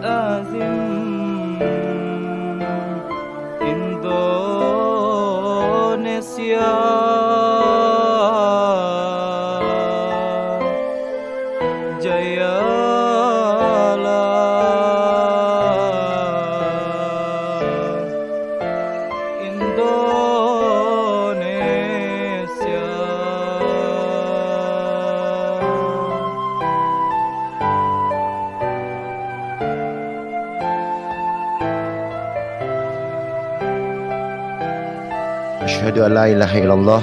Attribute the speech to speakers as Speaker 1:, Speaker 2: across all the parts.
Speaker 1: azim Indonesia jayalah Indonesia.
Speaker 2: Asyhadu an la ilaha illallah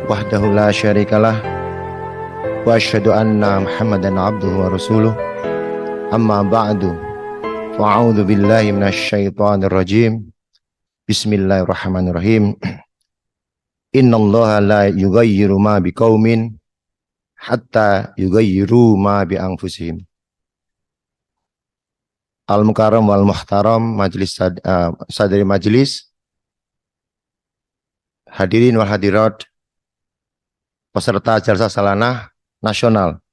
Speaker 2: wahdahu la syarikalah wa asyhadu anna Muhammadan abduhu wa rasuluh. Amma ba'du. Fa'udzu billahi minasyaitonir rajim. Bismillahirrahmanirrahim. Innallaha la yughayyiru ma biqaumin hatta yughayyiru ma bi anfusihim. Al-Mukarram wal Muhtaram, sadari majlis, hadirin wal hadirat, peserta Jalsah Salanah Nasional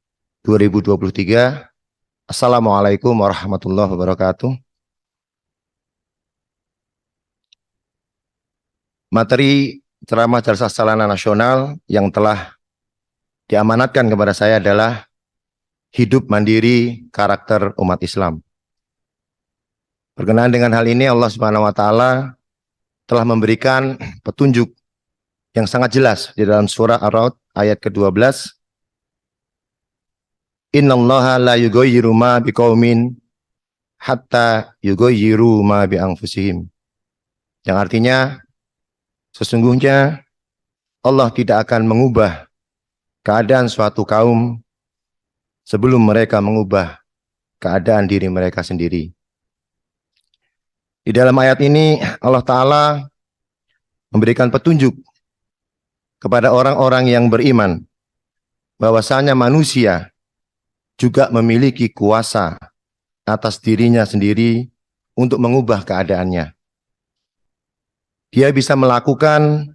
Speaker 2: 2023. Assalamualaikum warahmatullahi wabarakatuh. Materi ceramah Jalsah Salanah Nasional yang telah diamanatkan kepada saya adalah hidup mandiri karakter umat Islam. Berkenaan dengan hal ini, Allah Subhanahu wa taala telah memberikan petunjuk yang sangat jelas di dalam surah Ar-Ra'd ayat ke-12. Innallaha la yughayyiru ma biqaumin hatta yughayyiru ma bi anfusihim. Yang artinya, sesungguhnya Allah tidak akan mengubah keadaan suatu kaum sebelum mereka mengubah keadaan diri mereka sendiri. Di dalam ayat ini Allah Ta'ala memberikan petunjuk kepada orang-orang yang beriman bahwasanya manusia juga memiliki kuasa atas dirinya sendiri untuk mengubah keadaannya. Dia bisa melakukan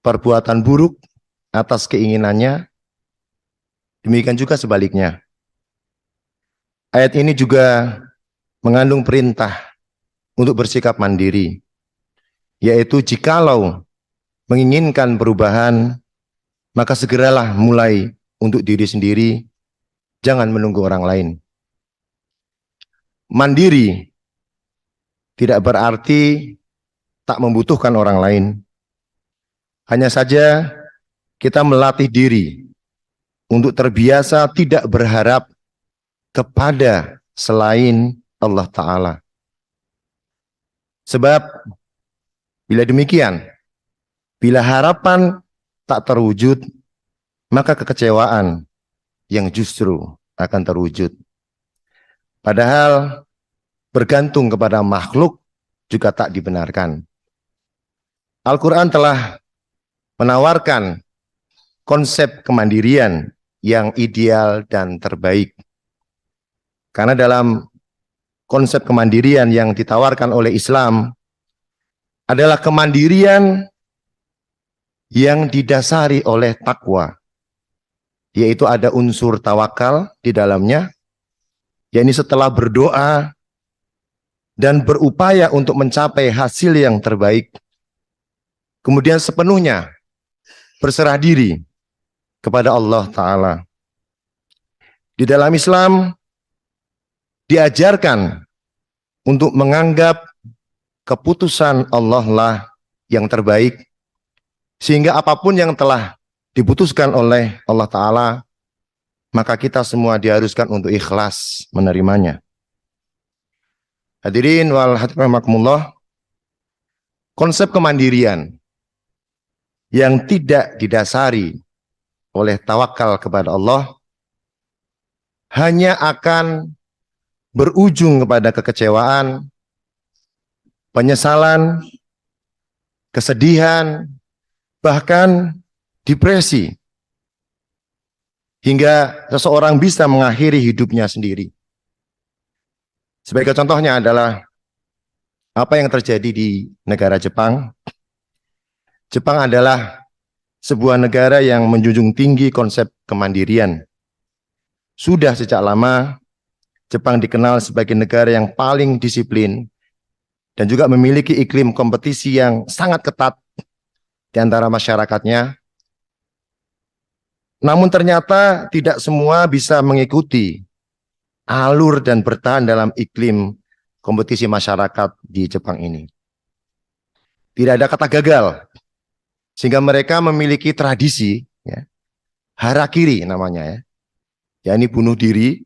Speaker 2: perbuatan buruk atas keinginannya, demikian juga sebaliknya. Ayat ini juga mengandung perintah untuk bersikap mandiri, yaitu jikalau menginginkan perubahan, maka segeralah mulai untuk diri sendiri, jangan menunggu orang lain. Mandiri tidak berarti tak membutuhkan orang lain. Hanya saja kita melatih diri untuk terbiasa tidak berharap kepada selain Allah Ta'ala. Sebab bila demikian, bila harapan tak terwujud, maka kekecewaan yang justru akan terwujud. Padahal bergantung kepada makhluk juga tak dibenarkan. Al-Quran telah menawarkan konsep kemandirian yang ideal dan terbaik. Karena dalam konsep kemandirian yang ditawarkan oleh Islam adalah kemandirian yang didasari oleh takwa, yaitu ada unsur tawakal di dalamnya, yakni setelah berdoa dan berupaya untuk mencapai hasil yang terbaik, kemudian sepenuhnya berserah diri kepada Allah Ta'ala. Di dalam Islam diajarkan untuk menganggap keputusan Allah lah yang terbaik, sehingga apapun yang telah diputuskan oleh Allah Ta'ala, maka kita semua diharuskan untuk ikhlas menerimanya. Hadirin wal hadirat rahimakumullah, konsep kemandirian yang tidak didasari oleh tawakal kepada Allah hanya akan berujung kepada kekecewaan, penyesalan, kesedihan, bahkan depresi, hingga seseorang bisa mengakhiri hidupnya sendiri. Sebagai contohnya adalah apa yang terjadi di negara Jepang. Jepang adalah sebuah negara yang menjunjung tinggi konsep kemandirian. Sudah sejak lama Jepang dikenal sebagai negara yang paling disiplin dan juga memiliki iklim kompetisi yang sangat ketat di antara masyarakatnya. Namun ternyata tidak semua bisa mengikuti alur dan bertahan dalam iklim kompetisi masyarakat di Jepang ini. Tidak ada kata gagal, sehingga mereka memiliki tradisi, ya, harakiri namanya, yakni bunuh diri.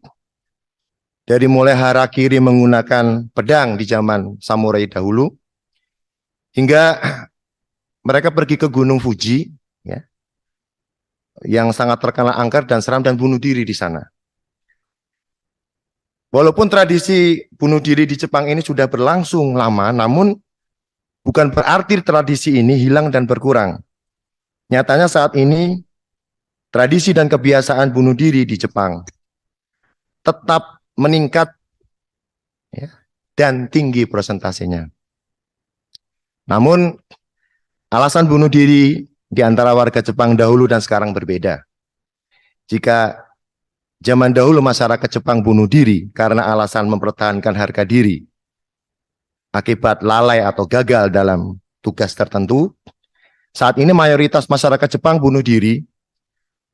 Speaker 2: Dari mulai harakiri menggunakan pedang di zaman samurai dahulu, hingga mereka pergi ke Gunung Fuji, ya, yang sangat terkenal angker dan seram, dan bunuh diri di sana. Walaupun tradisi bunuh diri di Jepang ini sudah berlangsung lama, namun bukan berarti tradisi ini hilang dan berkurang. Nyatanya saat ini tradisi dan kebiasaan bunuh diri di Jepang tetap meningkat, ya, dan tinggi persentasenya. Namun alasan bunuh diri di antara warga Jepang dahulu dan sekarang berbeda. Jika zaman dahulu masyarakat Jepang bunuh diri karena alasan mempertahankan harga diri akibat lalai atau gagal dalam tugas tertentu, saat ini mayoritas masyarakat Jepang bunuh diri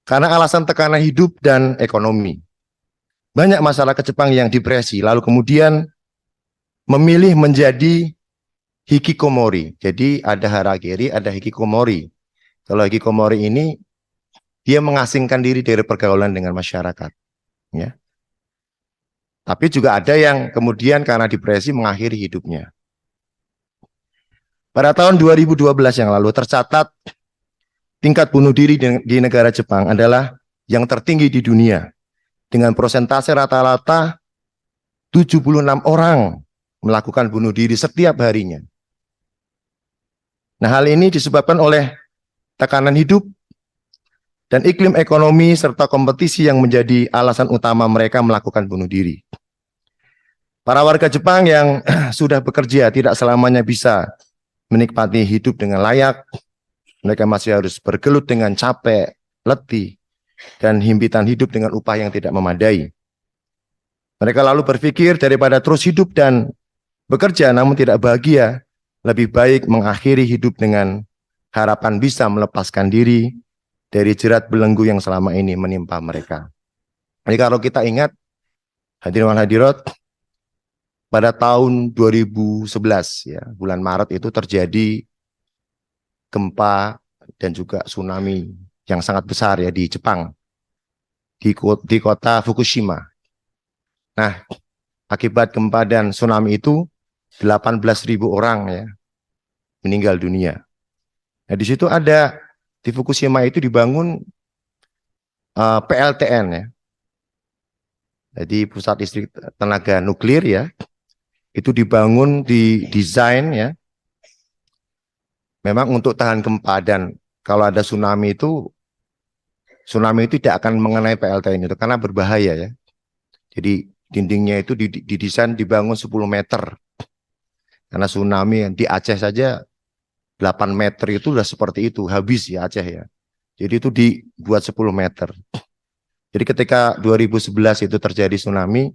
Speaker 2: karena alasan tekanan hidup dan ekonomi. Banyak masyarakat Jepang yang depresi, lalu kemudian memilih menjadi hikikomori. Jadi ada harakiri, ada hikikomori. Kalau hikikomori ini, dia mengasingkan diri dari pergaulan dengan masyarakat, ya. Tapi juga ada yang kemudian karena depresi mengakhiri hidupnya. Pada tahun 2012 yang lalu tercatat tingkat bunuh diri di negara Jepang adalah yang tertinggi di dunia, dengan persentase rata-rata 76 orang melakukan bunuh diri setiap harinya. Nah, hal ini disebabkan oleh tekanan hidup dan iklim ekonomi serta kompetisi yang menjadi alasan utama mereka melakukan bunuh diri. Para warga Jepang yang sudah bekerja tidak selamanya bisa menikmati hidup dengan layak. Mereka masih harus bergelut dengan capek, letih, dan himpitan hidup dengan upah yang tidak memadai. Mereka lalu berpikir daripada terus hidup dan bekerja namun tidak bahagia, lebih baik mengakhiri hidup dengan harapan bisa melepaskan diri dari jerat belenggu yang selama ini menimpa mereka. Jadi kalau kita ingat, hadirin hadirat, pada tahun 2011, ya, bulan Maret itu terjadi gempa dan juga tsunami yang sangat besar, ya, di Jepang, di kota Fukushima. Nah, akibat gempa dan tsunami itu 18.000 orang, ya, meninggal dunia. Nah, di situ ada, di Fukushima itu dibangun PLTN, ya. Jadi pusat listrik tenaga nuklir, ya. Itu dibangun, didesain, ya, memang untuk tahan gempa, dan kalau ada tsunami itu tidak akan mengenai PLTN itu karena berbahaya, ya. Jadi dindingnya itu didesain dibangun 10 meter. Karena tsunami di Aceh saja 8 meter itu sudah seperti itu, habis, ya, Aceh, ya. Jadi itu dibuat 10 meter. Jadi ketika 2011 itu terjadi tsunami,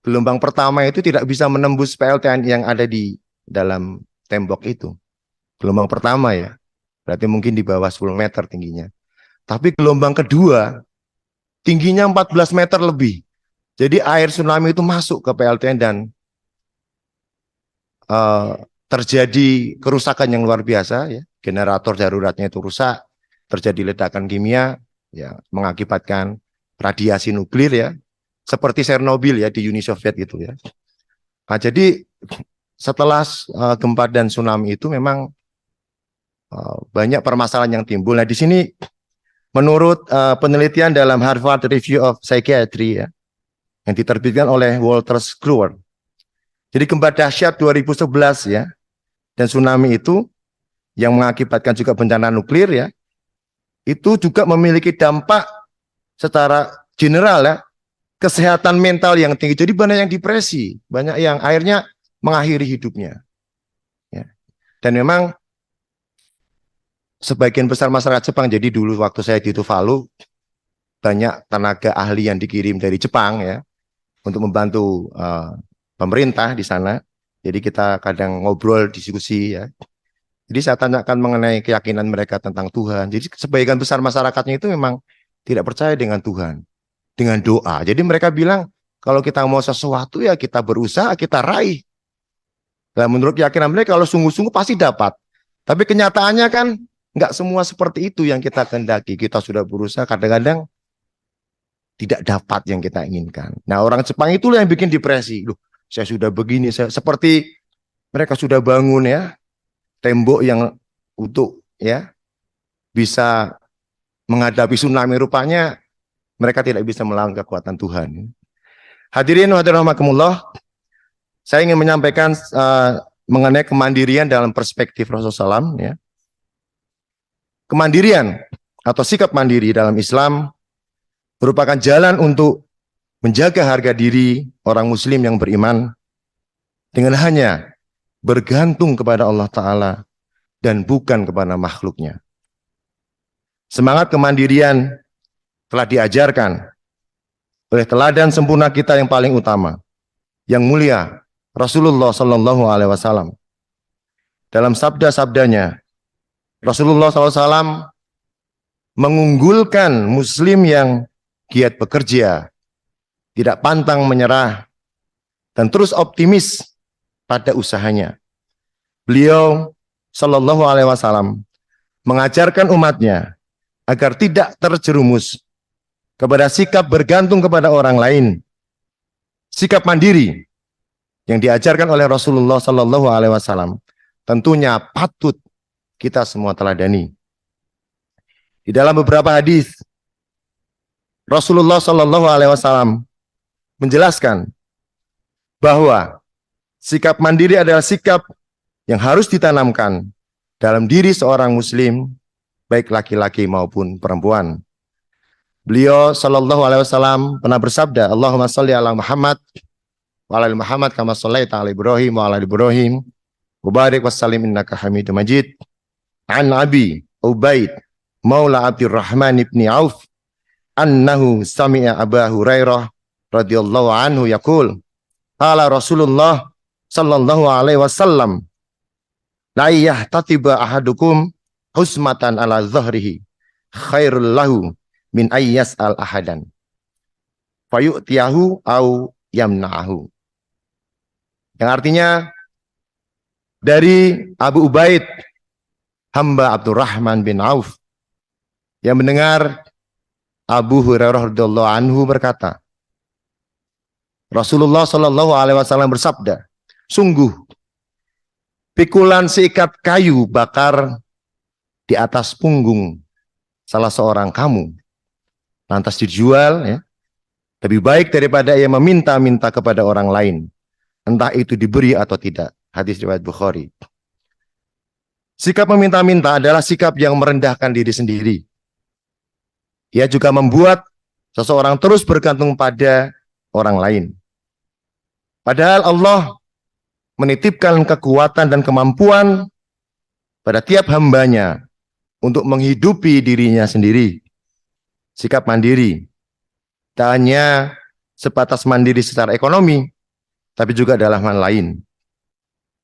Speaker 2: gelombang pertama itu tidak bisa menembus PLTN yang ada di dalam tembok itu. Gelombang pertama, ya, berarti mungkin di bawah 10 meter tingginya. Tapi gelombang kedua tingginya 14 meter lebih. Jadi air tsunami itu masuk ke PLTN dan terjadi kerusakan yang luar biasa, ya. Generator daruratnya itu rusak, terjadi ledakan kimia, ya, mengakibatkan radiasi nuklir, ya, seperti Chernobyl, ya, di Uni Soviet itu, ya. Nah, jadi setelah gempa dan tsunami itu memang banyak permasalahan yang timbul. Nah, di sini menurut penelitian dalam Harvard Review of Psychiatry, ya, yang diterbitkan oleh Walter Kluwer. Jadi gempa dahsyat 2011, ya, dan tsunami itu yang mengakibatkan juga bencana nuklir, ya, itu juga memiliki dampak secara general, ya, kesehatan mental yang tinggi. Jadi banyak yang depresi, banyak yang akhirnya mengakhiri hidupnya, ya. Dan memang sebagian besar masyarakat Jepang, jadi dulu waktu saya di Tuvalu, banyak tenaga ahli yang dikirim dari Jepang, ya, untuk membantu pemerintah di sana. Jadi kita kadang ngobrol, diskusi ya. Jadi saya tanyakan mengenai keyakinan mereka tentang Tuhan. Jadi sebagian besar masyarakatnya itu memang tidak percaya dengan Tuhan, dengan doa. Jadi mereka bilang kalau kita mau sesuatu ya kita berusaha, kita raih. Nah, menurut keyakinan mereka kalau sungguh-sungguh pasti dapat. Tapi kenyataannya kan nggak semua seperti itu yang kita kehendaki. Kita sudah berusaha, kadang-kadang tidak dapat yang kita inginkan. Nah, orang Jepang itulah yang bikin depresi. Loh, saya sudah begini, seperti mereka sudah bangun ya, tembok yang untuk ya bisa menghadapi tsunami, rupanya mereka tidak bisa melawan kekuatan Tuhan. Hadirin wa hadirin rahimakumullah, saya ingin menyampaikan mengenai kemandirian dalam perspektif Rasulullah SAW. Ya. Kemandirian atau sikap mandiri dalam Islam merupakan jalan untuk menjaga harga diri orang muslim yang beriman dengan hanya bergantung kepada Allah Ta'ala dan bukan kepada makhluknya. Semangat kemandirian telah diajarkan oleh teladan sempurna kita yang paling utama, yang mulia, Rasulullah Sallallahu Alaihi Wasallam. Dalam sabda-sabdanya, Rasulullah SAW mengunggulkan muslim yang giat bekerja, tidak pantang menyerah, dan terus optimis pada usahanya. Beliau Sallallahu Alaihi Wasallam mengajarkan umatnya agar tidak terjerumus kepada sikap bergantung kepada orang lain, sikap mandiri yang diajarkan oleh Rasulullah Sallallahu Alaihi Wasallam tentunya patut kita semua teladani. Di dalam beberapa hadis Rasulullah Sallallahu Alaihi Wasallam menjelaskan bahwa sikap mandiri adalah sikap yang harus ditanamkan dalam diri seorang muslim, baik laki-laki maupun perempuan. Beliau Sallallahu Alaihi Wasallam pernah bersabda, Allahumma sholli ala Muhammad wa ala Muhammad kama shallaita ala Ibrahim wa ala Ibrahim wa barik wa sallim innaka Hamidum Majid. An Abi Ubaid Maula Abdurrahman ibn Auf annahu sami'a Aba Hurairah radhiyallahu anhu yaqul qala Rasulullah sallallahu alaihi wasallam la yahtatiba ahadukum husmatan ala dhahrihi khairul lahu min ayyas al ahadan fayu'tiyahu au yamna'ahu. Yang artinya dari Abu Ubaid hamba Abdurrahman bin Auf yang mendengar Abu Hurairah radhiyallahu anhu berkata, Rasulullah Shallallahu Alaihi Wasallam bersabda, sungguh pikulan seikat kayu bakar di atas punggung salah seorang kamu, lantas dijual, ya, lebih baik daripada ia meminta-minta kepada orang lain, entah itu diberi atau tidak. Hadis riwayat Bukhari. Sikap meminta-minta adalah sikap yang merendahkan diri sendiri. Ia juga membuat seseorang terus bergantung pada orang lain. Padahal Allah menitipkan kekuatan dan kemampuan pada tiap hambanya untuk menghidupi dirinya sendiri. Sikap mandiri tak hanya sebatas mandiri secara ekonomi, tapi juga dalam hal lain.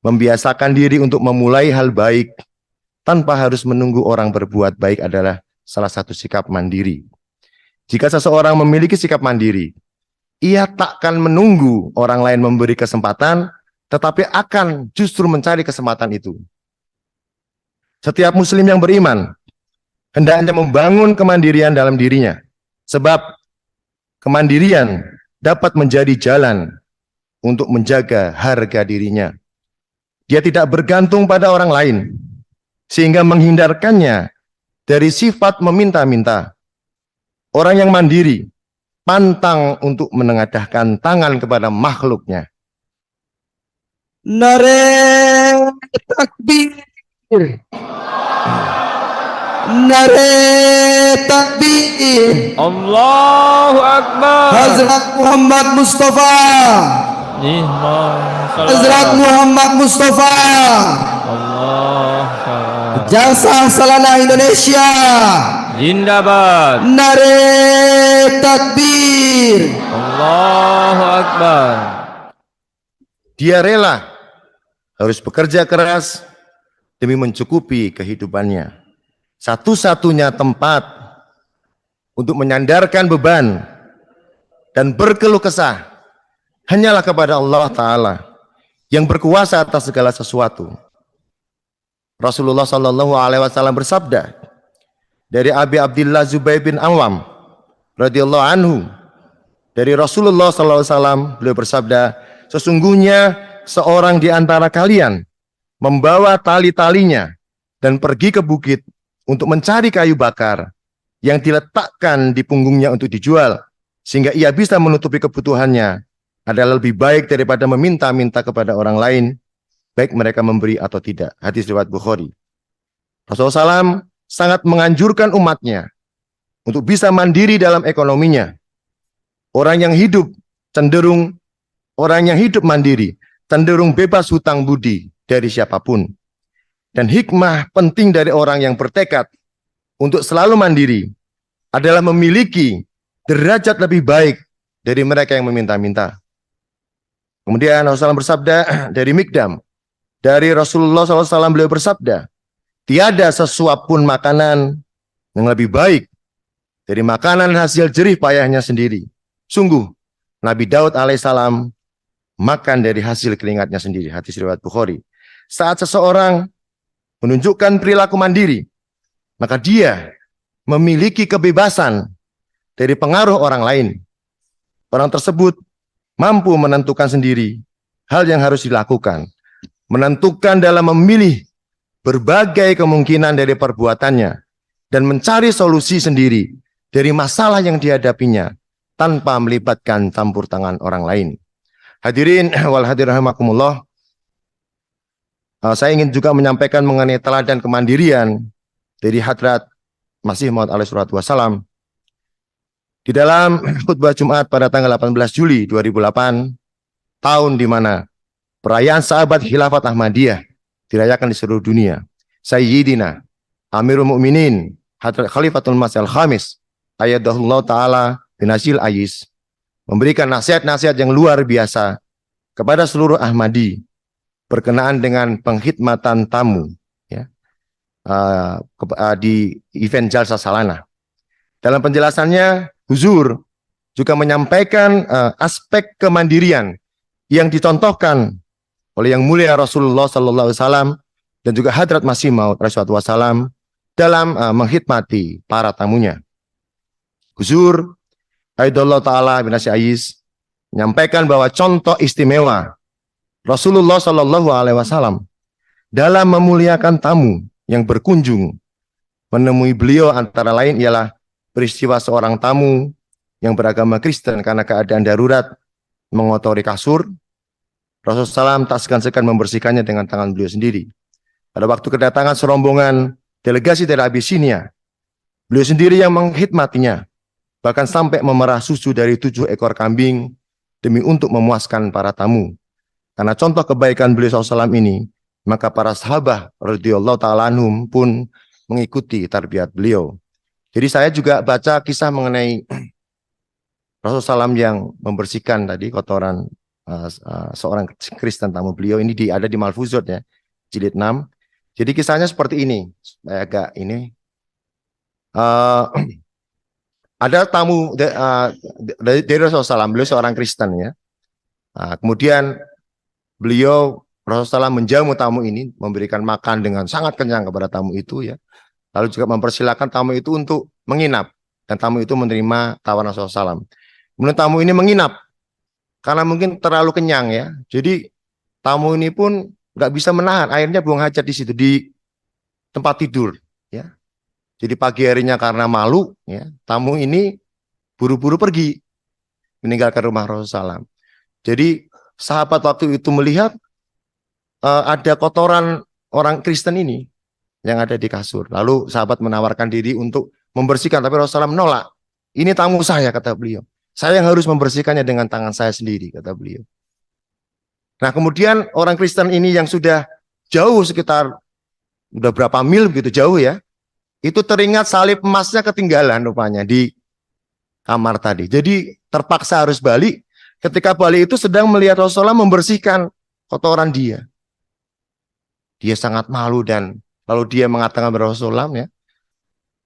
Speaker 2: Membiasakan diri untuk memulai hal baik tanpa harus menunggu orang berbuat baik adalah salah satu sikap mandiri. Jika seseorang memiliki sikap mandiri, ia takkan menunggu orang lain memberi kesempatan, tetapi akan justru mencari kesempatan itu. Setiap muslim yang beriman hendaknya membangun kemandirian dalam dirinya, sebab kemandirian dapat menjadi jalan untuk menjaga harga dirinya. Dia tidak bergantung pada orang lain, sehingga menghindarkannya dari sifat meminta-minta. Orang yang mandiri pantang untuk menengadahkan tangan kepada makhluknya.
Speaker 1: Nare takbir, nare takbir,
Speaker 3: Allahu Akbar.
Speaker 1: Hazrat Muhammad Mustafa, Hazrat Muhammad Mustafa,
Speaker 3: Allah
Speaker 1: Jasa Salana Indonesia,
Speaker 3: Zindabad.
Speaker 1: nare takbir,
Speaker 3: Allah Allahu Akbar.
Speaker 2: Dia rela harus bekerja keras demi mencukupi kehidupannya. Satu-satunya tempat untuk menyandarkan beban dan berkeluh kesah hanyalah kepada Allah Ta'ala yang berkuasa atas segala sesuatu. Rasulullah Sallallahu Alaihi Wasallam bersabda dari Abi Abdillah Zubair bin Awam radhiyallahu anhu, dari Rasulullah Sallallahu Alaihi Wasallam, beliau bersabda, sesungguhnya seorang di antara kalian membawa tali-talinya dan pergi ke bukit untuk mencari kayu bakar yang diletakkan di punggungnya untuk dijual, sehingga ia bisa menutupi kebutuhannya, adalah lebih baik daripada meminta-minta kepada orang lain, baik mereka memberi atau tidak. Hadis riwayat Bukhari. Rasulullah SAW sangat menganjurkan umatnya untuk bisa mandiri dalam ekonominya. Orang yang hidup mandiri cenderung bebas hutang budi dari siapapun. Dan hikmah penting dari orang yang bertekad untuk selalu mandiri adalah memiliki derajat lebih baik dari mereka yang meminta-minta. Kemudian Rasulullah SAW bersabda dari Mikdam, dari Rasulullah SAW beliau bersabda, tiada sesuap pun makanan yang lebih baik dari makanan hasil jerih payahnya sendiri. Sungguh, Nabi Daud alaihissalam makan dari hasil keringatnya sendiri. Hadis riwayat Bukhari. Saat seseorang menunjukkan perilaku mandiri, maka dia memiliki kebebasan dari pengaruh orang lain. Orang tersebut mampu menentukan sendiri hal yang harus dilakukan, menentukan dalam memilih berbagai kemungkinan dari perbuatannya, dan mencari solusi sendiri dari masalah yang dihadapinya tanpa melibatkan campur tangan orang lain. Hadirin wal hadirin rahimakumullah, saya ingin juga menyampaikan mengenai teladan kemandirian dari Hadrat Masih Maud alaihi salatu wassalam. Di dalam khutbah Jumat pada tanggal 18 Juli 2008, tahun di mana perayaan sahabat Khilafat Ahmadiyah dirayakan di seluruh dunia, Sayyidina Amirul Mukminin Hadrat Khalifatul Masih Al-Khamis Ayyadahullah Ta'ala bin Nasil Ayis memberikan nasihat-nasihat yang luar biasa kepada seluruh Ahmadi berkenaan dengan pengkhidmatan tamu, ya, di event Jalsa Salana. Dalam penjelasannya, Huzur juga menyampaikan aspek kemandirian yang dicontohkan oleh yang mulia Rasulullah Sallallahu Alaihi Wasallam dan juga Hadrat Masih Maud alaihi salatu wassalam dalam mengkhidmati para tamunya. Huzur Aidullah Ta'ala bin Nasil Ayis menyampaikan bahwa contoh istimewa Rasulullah Sallallahu Alaihi Wasallam dalam memuliakan tamu yang berkunjung menemui beliau antara lain ialah peristiwa seorang tamu yang beragama Kristen karena keadaan darurat mengotori kasur. Rasulullah SAW tak segan-segan membersihkannya dengan tangan beliau sendiri. Pada waktu kedatangan serombongan delegasi dari Abyssinia, beliau sendiri yang mengkhidmatinya, bahkan sampai memerah susu dari 7 ekor kambing demi untuk memuaskan para tamu. Karena contoh kebaikan beliau SAW ini, maka para sahabat radhiyallahu ta'ala anhum pun mengikuti tarbiyat beliau. Jadi saya juga baca kisah mengenai Rasulullah SAW yang membersihkan tadi kotoran seorang Kristen tamu beliau. Ini ada di Malfuzot ya, jilid 6. Jadi kisahnya seperti ini. Saya agak ini. Ada tamu dari Rasulullah SAW, beliau seorang Kristen ya. Kemudian beliau Rasulullah SAW menjamu tamu ini, memberikan makan dengan sangat kenyang kepada tamu itu ya. Lalu juga mempersilahkan tamu itu untuk menginap, dan tamu itu menerima tawaran Rasulullah SAW. Kemudian tamu ini menginap karena mungkin terlalu kenyang ya. Jadi tamu ini pun nggak bisa menahan, akhirnya buang hajat di situ di tempat tidur ya. Jadi pagi harinya karena malu ya, tamu ini buru-buru pergi meninggalkan rumah Rasulullah SAW. Jadi sahabat waktu itu melihat ada kotoran orang Kristen ini yang ada di kasur. Lalu sahabat menawarkan diri untuk membersihkan, tapi Rasulullah SAW menolak. Ini tamu saya, kata beliau. Saya yang harus membersihkannya dengan tangan saya sendiri, kata beliau. Nah kemudian orang Kristen ini yang sudah jauh sekitar udah berapa mil begitu jauh ya, itu teringat salib emasnya ketinggalan rupanya di kamar tadi. Jadi terpaksa harus balik. Ketika balik itu sedang melihat Rasulullah membersihkan kotoran dia. Dia sangat malu dan lalu dia mengatakan kepada Rasulullah, ya,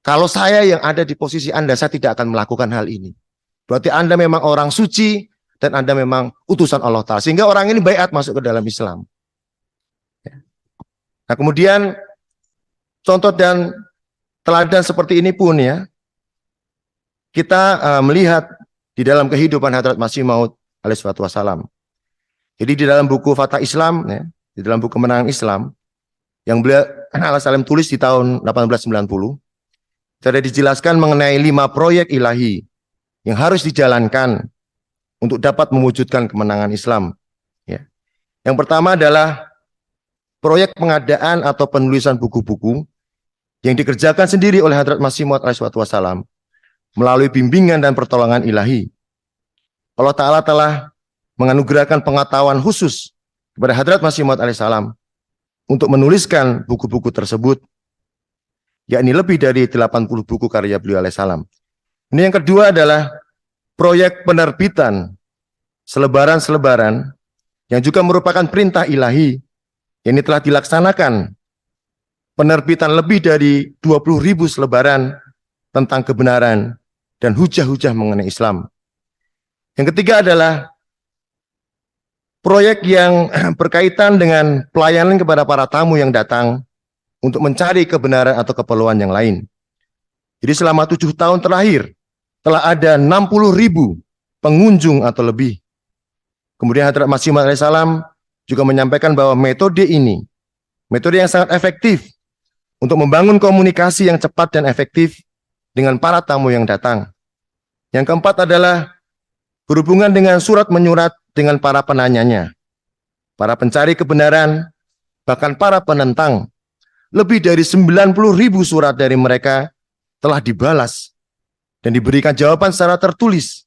Speaker 2: kalau saya yang ada di posisi Anda, saya tidak akan melakukan hal ini. Berarti Anda memang orang suci dan Anda memang utusan Allah Ta'ala. Sehingga orang ini baiat masuk ke dalam Islam. Nah, kemudian contoh dan teladan seperti ini pun ya, kita melihat di dalam kehidupan Hadrat Masih Maud alaihi wassalam. Jadi di dalam buku Fatah Islam, ya, di dalam buku Kemenangan Islam, yang beliau alaihi tulis di tahun 1890, ada dijelaskan mengenai 5 proyek ilahi yang harus dijalankan untuk dapat mewujudkan kemenangan Islam. Ya. Yang pertama adalah proyek pengadaan atau penulisan buku-buku yang dikerjakan sendiri oleh Hadrat Masih Maud alaihi wassalam melalui bimbingan dan pertolongan ilahi. Allah Ta'ala telah menganugerahkan pengetahuan khusus kepada Hadrat Masih Maud alaihi salam untuk menuliskan buku-buku tersebut, yakni lebih dari 80 buku karya beliau alaihi salam. Ini yang kedua adalah proyek penerbitan selebaran-selebaran yang juga merupakan perintah ilahi. Ini telah dilaksanakan penerbitan lebih dari 20.000 selebaran tentang kebenaran dan hujah-hujah mengenai Islam. Yang ketiga adalah proyek yang berkaitan dengan pelayanan kepada para tamu yang datang untuk mencari kebenaran atau keperluan yang lain. Jadi selama 7 tahun terakhir telah ada 60.000 pengunjung atau lebih. Kemudian Hadrat Masih Maud alaihi salam juga menyampaikan bahwa metode ini, metode yang sangat efektif untuk membangun komunikasi yang cepat dan efektif dengan para tamu yang datang. Yang keempat adalah berhubungan dengan surat menyurat dengan para penanyanya, para pencari kebenaran, bahkan para penentang. Lebih dari 90.000 surat dari mereka telah dibalas dan diberikan jawaban secara tertulis.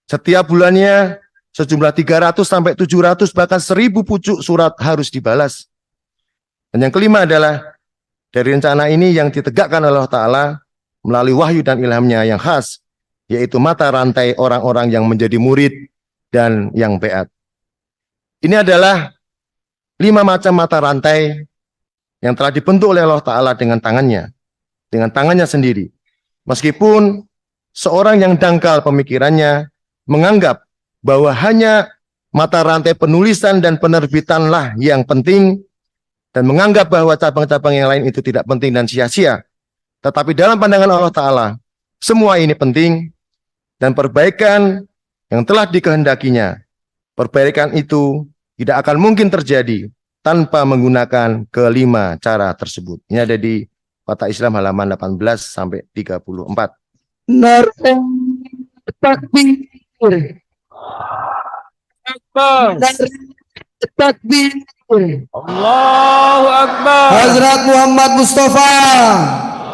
Speaker 2: Setiap bulannya sejumlah 300 sampai 700 bahkan 1.000 pucuk surat harus dibalas. Dan yang kelima adalah dari rencana ini yang ditegakkan oleh Allah Ta'ala melalui wahyu dan ilhamnya yang khas, yaitu mata rantai orang-orang yang menjadi murid dan yang beat. Ini adalah 5 macam mata rantai yang telah dibentuk oleh Allah Ta'ala dengan tangannya sendiri. Meskipun seorang yang dangkal pemikirannya menganggap bahwa hanya mata rantai penulisan dan penerbitanlah yang penting dan menganggap bahwa cabang-cabang yang lain itu tidak penting dan sia-sia. Tetapi dalam pandangan Allah Ta'ala, semua ini penting dan perbaikan yang telah dikehendakinya, perbaikan itu tidak akan mungkin terjadi tanpa menggunakan kelima cara tersebut. Ini ada di Fatah Islam halaman 18 sampai 34.
Speaker 1: Nare takbir.
Speaker 3: Akbar.
Speaker 1: Nare takbir.
Speaker 3: Allahu Akbar.
Speaker 1: Hazrat Muhammad Mustafa.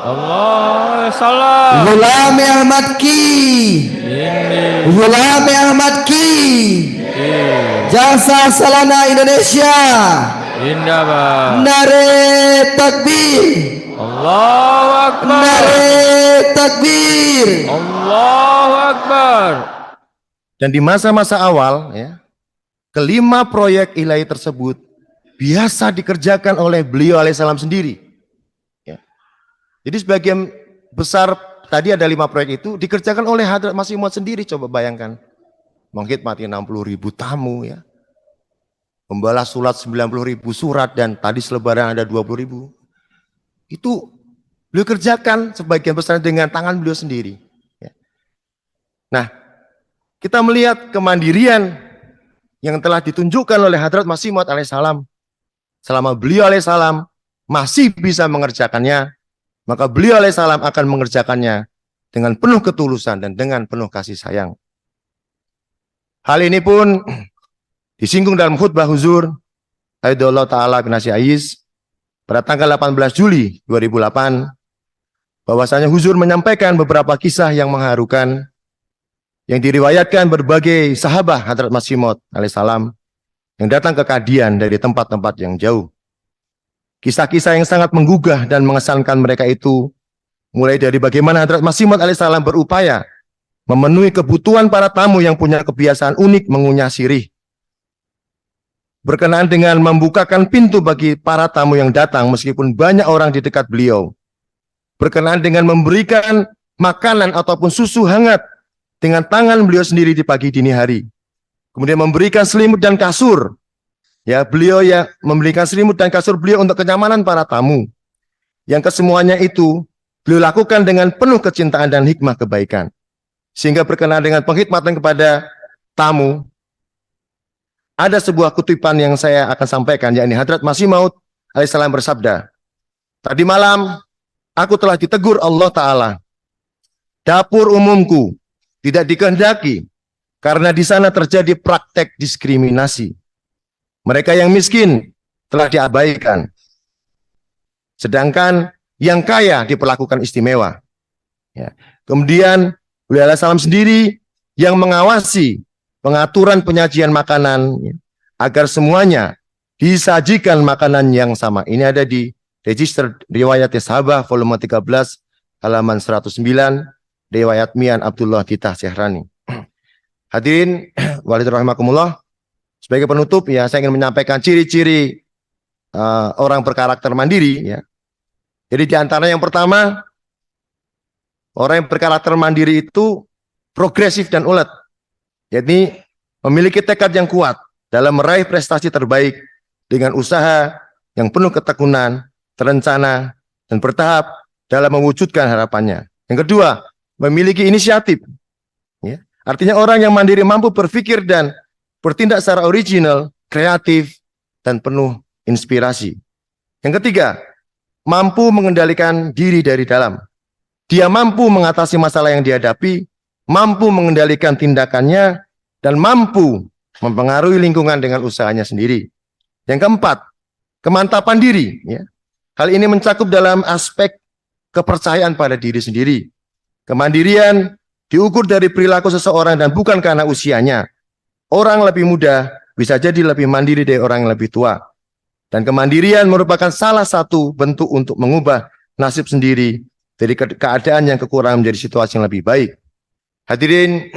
Speaker 3: Allah salam.
Speaker 1: Gulami Ahmad Ki.
Speaker 3: Ini.
Speaker 1: Gulami Ahmad Ki. Jasa Salana Indonesia.
Speaker 3: Indah bang.
Speaker 1: Nare takbir.
Speaker 3: Allahu Akbar.
Speaker 1: Nare takbir.
Speaker 3: Allahu Akbar.
Speaker 2: Dan di masa-masa awal, ya, kelima proyek ilahi tersebut biasa dikerjakan oleh beliau alaihissalam sendiri. Ya. Jadi sebagian besar tadi ada 5 proyek itu dikerjakan oleh Hadrat Masih Maud sendiri. Coba bayangkan, mengkhidmati 60.000 tamu, ya, membalas surat 90.000 surat dan tadi selebaran ada 20.000. Itu beliau kerjakan sebagian besar dengan tangan beliau sendiri. Ya. Nah, kita melihat kemandirian yang telah ditunjukkan oleh Hadrat Masih Maud alaihissalam. Selama beliau alaihissalam masih bisa mengerjakannya, maka beliau alaihissalam akan mengerjakannya dengan penuh ketulusan dan dengan penuh kasih sayang. Hal ini pun disinggung dalam khutbah huzur Aidullah Ta'ala bin Nasih Ais pada tanggal 18 Juli 2008, bahwasanya huzur menyampaikan beberapa kisah yang mengharukan yang diriwayatkan berbagai sahabat Hadrat Masih Maud alaihissalam yang datang ke Kadian dari tempat-tempat yang jauh. Kisah-kisah yang sangat menggugah dan mengesankan mereka itu mulai dari bagaimana Hadrat Masih Maud alaihissalam berupaya memenuhi kebutuhan para tamu yang punya kebiasaan unik mengunyah sirih. Berkenaan dengan membukakan pintu bagi para tamu yang datang meskipun banyak orang di dekat beliau. Berkenaan dengan memberikan makanan ataupun susu hangat dengan tangan beliau sendiri di pagi dini hari. Kemudian memberikan selimut dan kasur. Ya, beliau yang memberikan selimut dan kasur beliau untuk kenyamanan para tamu. Yang kesemuanya itu beliau lakukan dengan penuh kecintaan dan hikmah kebaikan. Sehingga berkenaan dengan pengkhidmatan kepada tamu, ada sebuah kutipan yang saya akan sampaikan, yakni Hadrat Masih Maud alaihissalam bersabda, tadi malam aku telah ditegur Allah Ta'ala, dapur umumku tidak dikehendaki, karena di sana terjadi praktek diskriminasi. Mereka yang miskin telah diabaikan, sedangkan yang kaya diperlakukan istimewa. Ya. Kemudian beliau alaihissalam sendiri yang mengawasi pengaturan penyajian makanan, ya, agar semuanya disajikan makanan yang sama. Ini ada di Register Riwayat Sahabah volume 13 halaman 109, riwayat Mian Abdullah Gitah Syahrani. Hadirin walidin rahimakumullah, sebagai penutup ya saya ingin menyampaikan ciri-ciri orang berkarakter mandiri ya. Jadi di antara yang pertama, orang yang berkarakter mandiri itu progresif dan ulet. Jadi memiliki tekad yang kuat dalam meraih prestasi terbaik dengan usaha yang penuh ketekunan, terencana, dan bertahap dalam mewujudkan harapannya. Yang kedua, memiliki inisiatif. Ya. Artinya orang yang mandiri mampu berpikir dan bertindak secara original, kreatif, dan penuh inspirasi. Yang ketiga, mampu mengendalikan diri dari dalam. Dia mampu mengatasi masalah yang dihadapi, mampu mengendalikan tindakannya, dan mampu mempengaruhi lingkungan dengan usahanya sendiri. Yang keempat, kemantapan diri. Ya. Hal ini mencakup dalam aspek kepercayaan pada diri sendiri. Kemandirian diukur dari perilaku seseorang dan bukan karena usianya. Orang lebih muda bisa jadi lebih mandiri dari orang yang lebih tua. Dan kemandirian merupakan salah satu bentuk untuk mengubah nasib sendiri dari keadaan yang kekurangan menjadi situasi yang lebih baik. Hadirin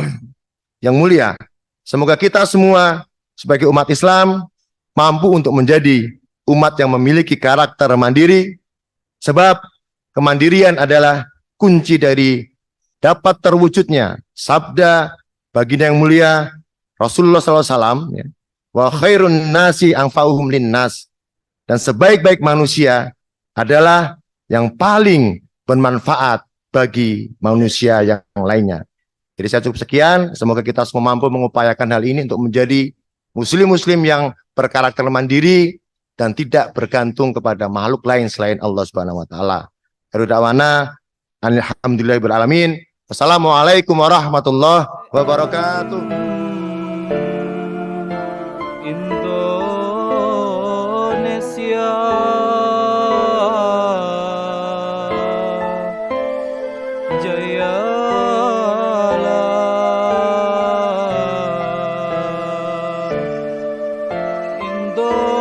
Speaker 2: yang mulia, semoga kita semua sebagai umat Islam mampu untuk menjadi umat yang memiliki karakter mandiri, sebab kemandirian adalah kunci dari dapat terwujudnya sabda baginda yang mulia Rasulullah SAW, ya, wa khairun nasi anfa'uhum linnas, dan sebaik-baik manusia adalah yang paling bermanfaat bagi manusia yang lainnya. Jadi saya cukup sekian, semoga kita semua mampu mengupayakan hal ini untuk menjadi muslim-muslim yang berkarakter mandiri dan tidak bergantung kepada makhluk lain selain Allah Subhanahu wa taala. Akhiru da'wana alhamdulillahirabbil alamin. Wassalamualaikum warahmatullahi wabarakatuh.
Speaker 4: Indonesia jayalah, Indonesia